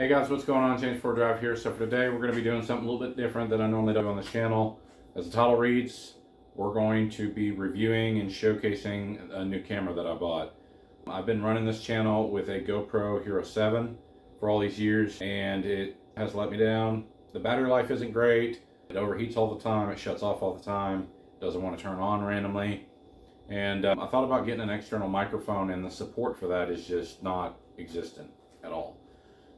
Hey guys, what's going on? Change 4 Drive here. So for today, we're going to be doing something a little bit different than I normally do on this channel. As the title reads, we're going to be reviewing and showcasing a new camera that I bought. I've been running this channel with a GoPro Hero 7 for all these years, and it has let me down. The battery life isn't great. It overheats all the time. It shuts off all the time. It doesn't want to turn on randomly. And I thought about getting an external microphone, and the support for that is just not existent at all.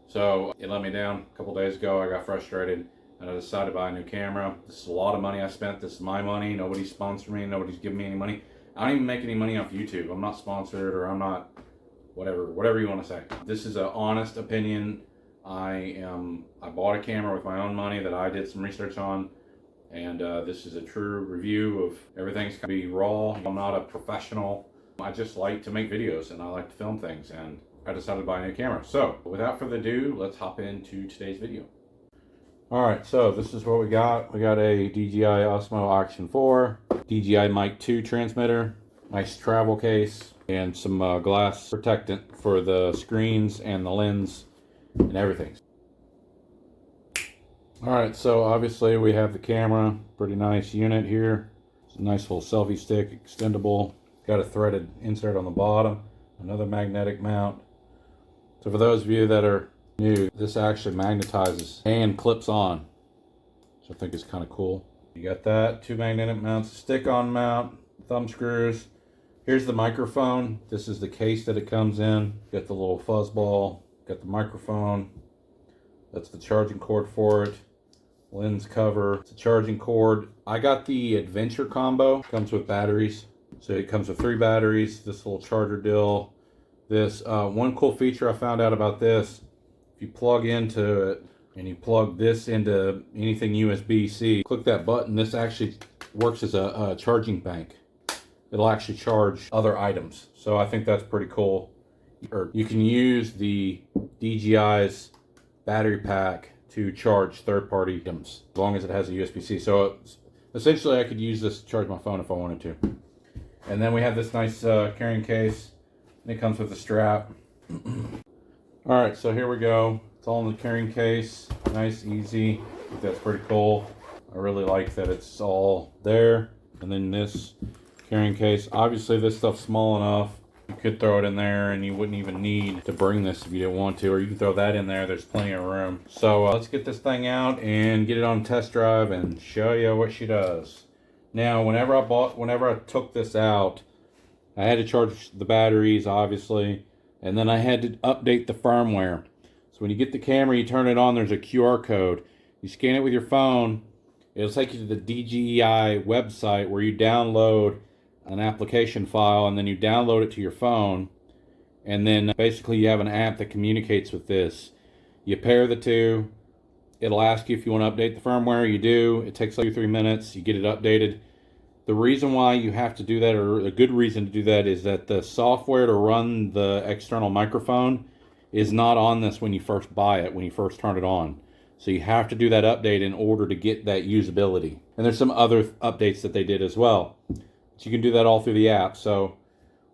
So it let me down a couple days ago. I got frustrated and I decided to buy a new camera. This is a lot of money I spent. This is my money. Nobody's sponsoring me. Nobody's giving me any money. I don't even make any money off YouTube. I'm not sponsored, or I'm not whatever you want to say. This is an honest opinion. I bought a camera with my own money that I did some research on, and this is a true review of everything's gonna be raw. I'm not a professional. I just like to make videos and I like to film things, and I decided to buy a new camera. So without further ado, let's hop into today's video. All right, so this is what we got. We got a DJI OSMO ACTION 4, DJI Mic 2 transmitter, nice travel case, and some glass protectant for the screens and the lens and everything. All right, so obviously we have the camera, pretty nice unit here. It's a nice little selfie stick, extendable. Got a threaded insert on the bottom, another magnetic mount. So for those of you that are new, this actually magnetizes and clips on, which I think is kind of cool. You got that, two magnetic mounts, stick-on mount, thumb screws. Here's the microphone. This is the case that it comes in. Got the little fuzz ball, got the microphone. That's the charging cord for it. Lens cover, it's a charging cord. I got the Adventure combo, comes with batteries. So it comes with 3 batteries, this little charger deal. This one cool feature I found out about this, if you plug into it and you plug this into anything USB-C, click that button, this actually works as a charging bank. It'll actually charge other items. So I think that's pretty cool. Or you can use the DJI's battery pack to charge third-party items as long as it has a USB-C. So essentially I could use this to charge my phone if I wanted to. And then we have this nice carrying case. And it comes with a strap. Alright, so here we go. It's all in the carrying case. Nice, easy. I think that's pretty cool. I really like that it's all there. And then this carrying case. Obviously this stuff's small enough. You could throw it in there and you wouldn't even need to bring this if you didn't want to. Or you can throw that in there. There's plenty of room. So let's get this thing out and get it on test drive and show you what she does. Now, whenever I took this out, I had to charge the batteries, obviously, and then I had to update the firmware. So when you get the camera, you turn it on, there's a QR code. You scan it with your phone, it'll take you to the DJI website where you download an application file, and then you download it to your phone, and then basically you have an app that communicates with this. You pair the two. It'll ask you if you want to update the firmware. You do. It takes like 2-3 minutes. You get it updated. The reason why you have to do that, or a good reason to do that, is that the software to run the external microphone is not on this when you first buy it, when you first turn it on. So you have to do that update in order to get that usability. And there's some other updates that they did as well. So you can do that all through the app. So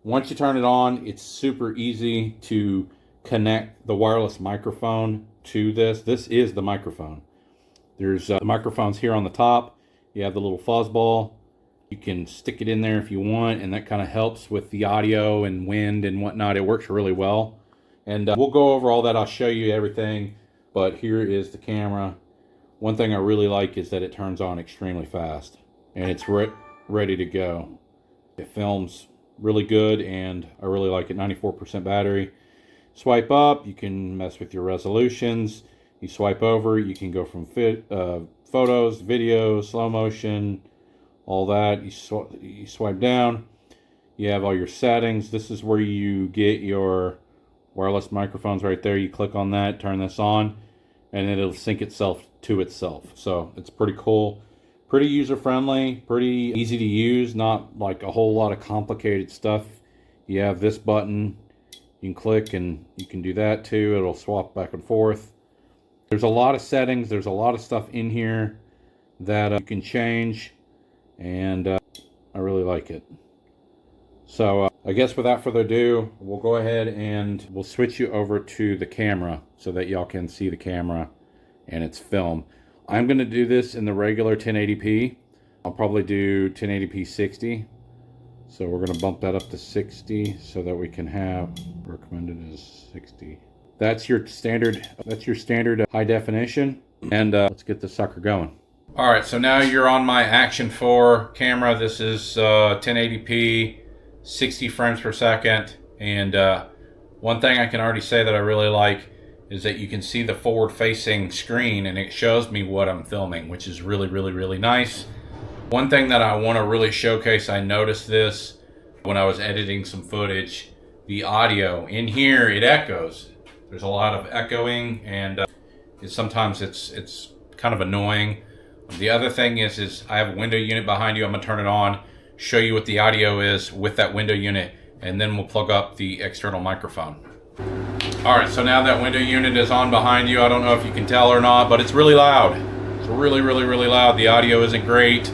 once you turn it on, it's super easy to connect the wireless microphone to this. This is the microphone. There's the microphones here on the top. You have the little fuzz ball. You can stick it in there if you want, and that kind of helps with the audio and wind and whatnot. It works really well. And we'll go over all that. I'll show you everything. But here is the camera. One thing I really like is that it turns on extremely fast. And it's ready to go. It films really good, and I really like it. 94% battery. Swipe up, you can mess with your resolutions. You swipe over, you can go from photos, video, slow motion, all that. You swipe down, you have all your settings. This is where you get your wireless microphones right there. You click on that, turn this on, and it'll sync itself to itself. So it's pretty cool, pretty user-friendly, pretty easy to use, not like a whole lot of complicated stuff. You have this button, you can click and you can do that too. It'll swap back and forth. There's a lot of settings, there's a lot of stuff in here that you can change, and I really like it. So I guess without further ado, we'll go ahead and we'll switch you over to the camera. so that y'all can see the camera and its film. I'm going to do this in the regular 1080p. I'll probably do 1080p 60. So we're going to bump that up to 60 so that we can have, recommended is 60. That's your standard high definition. And let's get this sucker going. All right, so now you're on my Action 4 camera. This is 1080p, 60 frames per second. And one thing I can already say that I really like is that you can see the forward-facing screen and it shows me what I'm filming, which is really, really, really nice. One thing that I want to really showcase, I noticed this when I was editing some footage, the audio. In here, it echoes. There's a lot of echoing, and sometimes it's kind of annoying. The other thing is I have a window unit behind you. I'm going to turn it on, show you what the audio is with that window unit, and then we'll plug up the external microphone. All right, so now that window unit is on behind you. I don't know if you can tell or not, but it's really loud. It's really, really, really loud. The audio isn't great.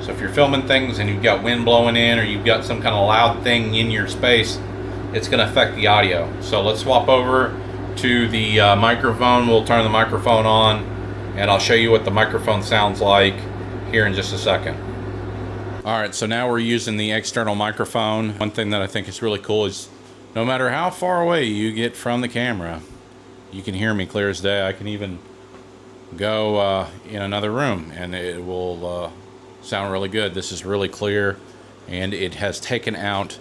So if you're filming things and you've got wind blowing in or you've got some kind of loud thing in your space, it's going to affect the audio. So let's swap over to the microphone. We'll turn the microphone on and I'll show you what the microphone sounds like here in just a second. All right, so now we're using the external microphone. One thing that I think is really cool is no matter how far away you get from the camera, you can hear me clear as day. I can even go in another room and it will sound really good. This is really clear, and it has taken out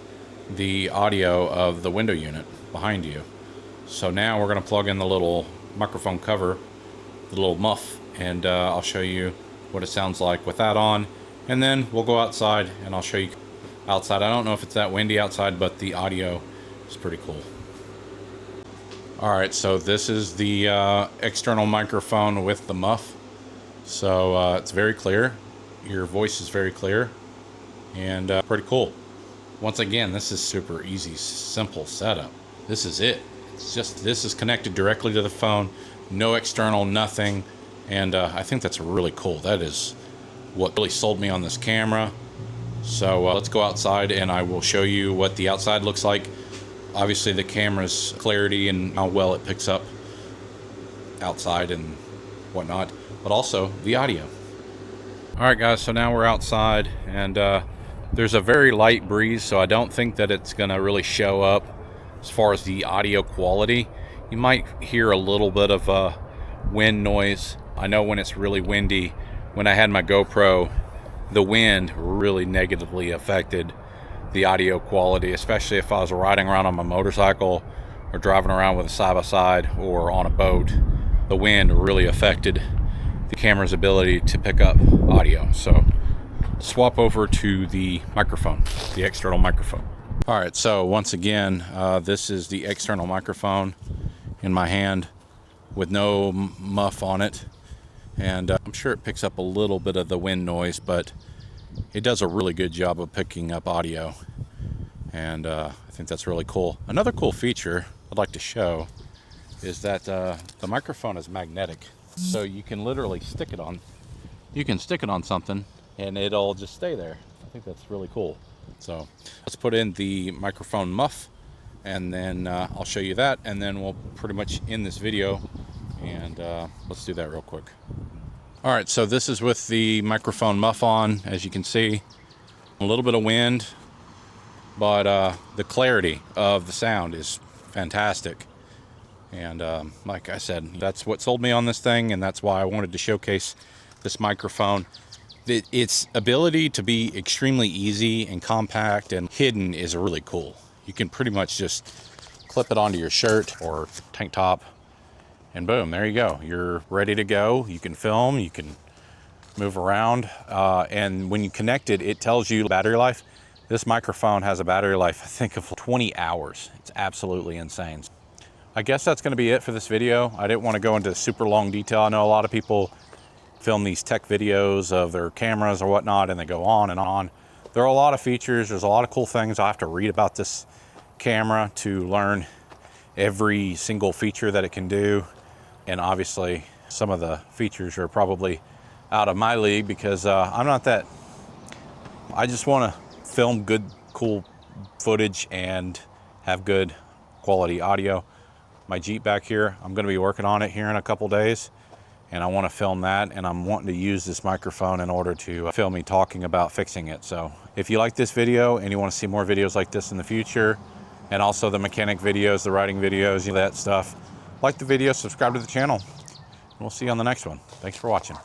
the audio of the window unit behind you. So now we're going to plug in the little microphone cover, the little muff, and I'll show you what it sounds like with that on, and then we'll go outside and I'll show you outside. I don't know if it's that windy outside, but the audio is pretty cool. All right, so this is the external microphone with the muff. So it's very clear. Your voice is very clear and pretty cool. Once again, this is super easy, simple setup. This is it. It's just, this is connected directly to the phone, no external, nothing. And I think that's really cool. That is what really sold me on this camera. So let's go outside and I will show you what the outside looks like. Obviously the camera's clarity and how well it picks up outside and whatnot, but also the audio. All right, guys, so now we're outside and there's a very light breeze, so I don't think that it's gonna really show up as far as the audio quality. You might hear a little bit of wind noise. I know when it's really windy, when I had my GoPro, the wind really negatively affected the audio quality, especially if I was riding around on my motorcycle or driving around with a side-by-side or on a boat. The wind really affected the camera's ability to pick up audio. So swap over to the microphone, the external microphone. All right, so once again, this is the external microphone in my hand with no muff on it. And I'm sure it picks up a little bit of the wind noise, but it does a really good job of picking up audio. And I think that's really cool. Another cool feature I'd like to show is that the microphone is magnetic. So you can literally stick it on. You can stick it on something and it'll just stay there. I think that's really cool. So let's put in the microphone muff and then I'll show you that, and then we'll pretty much end this video, and let's do that real quick. All right, so this is with the microphone muff on. As you can see, a little bit of wind, but the clarity of the sound is fantastic. And like I said, that's what sold me on this thing, and that's why I wanted to showcase this microphone. Its ability to be extremely easy and compact and hidden is really cool. You can pretty much just clip it onto your shirt or tank top, and boom, there you go. You're ready to go. You can film, you can move around, and when you connect it, it tells you battery life. This microphone has a battery life, I think, of 20 hours. It's absolutely insane. I guess that's going to be it for this video. I didn't want to go into super long detail. I know a lot of people film these tech videos of their cameras or whatnot, and they go on and on. There are a lot of features. There's a lot of cool things. I have to read about this camera to learn every single feature that it can do. And obviously, some of the features are probably out of my league because I'm not that. I just want to film good, cool footage and have good quality audio. my Jeep back here. I'm going to be working on it here in a couple days, and I want to film that, and I'm wanting to use this microphone in order to film me talking about fixing it. So if you like this video and you want to see more videos like this in the future, and also the mechanic videos, the riding videos, that stuff, like the video, subscribe to the channel, and we'll see you on the next one. Thanks for watching.